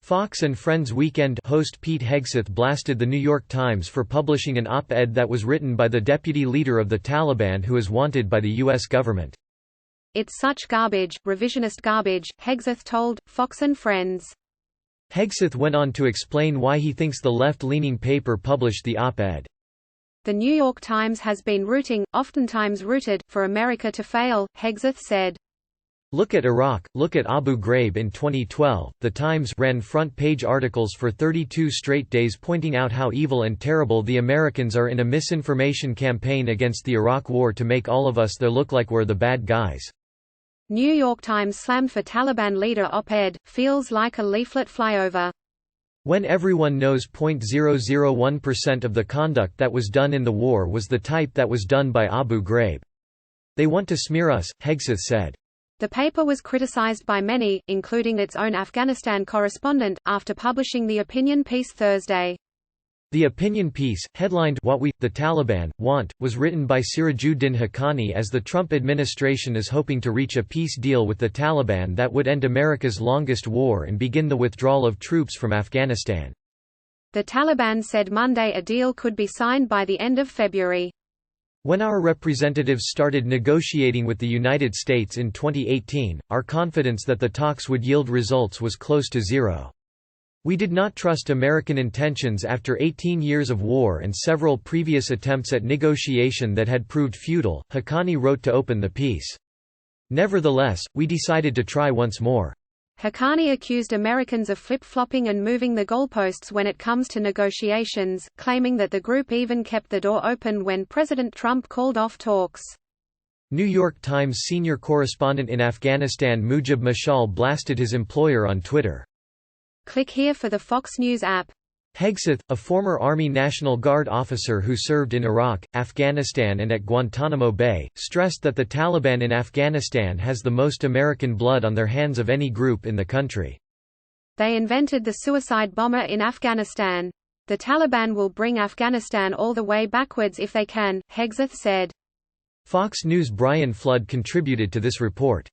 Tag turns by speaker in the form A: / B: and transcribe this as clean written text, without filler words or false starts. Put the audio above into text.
A: Fox and Friends Weekend host Pete Hegseth blasted The New York Times for publishing an op-ed that was written by the deputy leader of the Taliban who is wanted by the U.S. government.
B: "It's such garbage, revisionist garbage," Hegseth told Fox and Friends.
A: Hegseth went on to explain why he thinks the left-leaning paper published the op-ed.
B: "The New York Times has been rooting, oftentimes rooted, for America to fail," Hegseth said.
A: Look at Iraq, look at Abu Ghraib in 2012. The Times ran front-page articles for 32 straight days pointing out how evil and terrible the Americans are in a misinformation campaign against the Iraq War to make all of us there look like we're the bad guys.
B: New York Times slammed for Taliban leader op-ed, feels like a leaflet flyover.
A: When everyone knows 0.001% of the conduct that was done in the war was the type that was done by Abu Ghraib. They want to smear us, Hegseth said.
B: The paper was criticized by many, including its own Afghanistan correspondent, after publishing the opinion piece Thursday.
A: The opinion piece, headlined "What We, the Taliban, Want," was written by Sirajuddin Haqqani as the Trump administration is hoping to reach a peace deal with the Taliban that would end America's longest war and begin the withdrawal of troops from Afghanistan.
B: The Taliban said Monday a deal could be signed by the end of February.
A: When our representatives started negotiating with the United States in 2018, our confidence that the talks would yield results was close to zero. We did not trust American intentions after 18 years of war and several previous attempts at negotiation that had proved futile, Haqqani wrote to open the piece. Nevertheless, we decided to try once more.
B: Haqqani accused Americans of flip-flopping and moving the goalposts when it comes to negotiations, claiming that the group even kept the door open when President Trump called off talks.
A: New York Times senior correspondent in Afghanistan Mujib Mashal blasted his employer on Twitter.
B: Click here for the Fox News app.
A: Hegseth, a former Army National Guard officer who served in Iraq, Afghanistan and at Guantanamo Bay, stressed that the Taliban in Afghanistan has the most American blood on their hands of any group in the country.
B: They invented the suicide bomber in Afghanistan. The Taliban will bring Afghanistan all the way backwards if they can, Hegseth said.
A: Fox News' Brian Flood contributed to this report.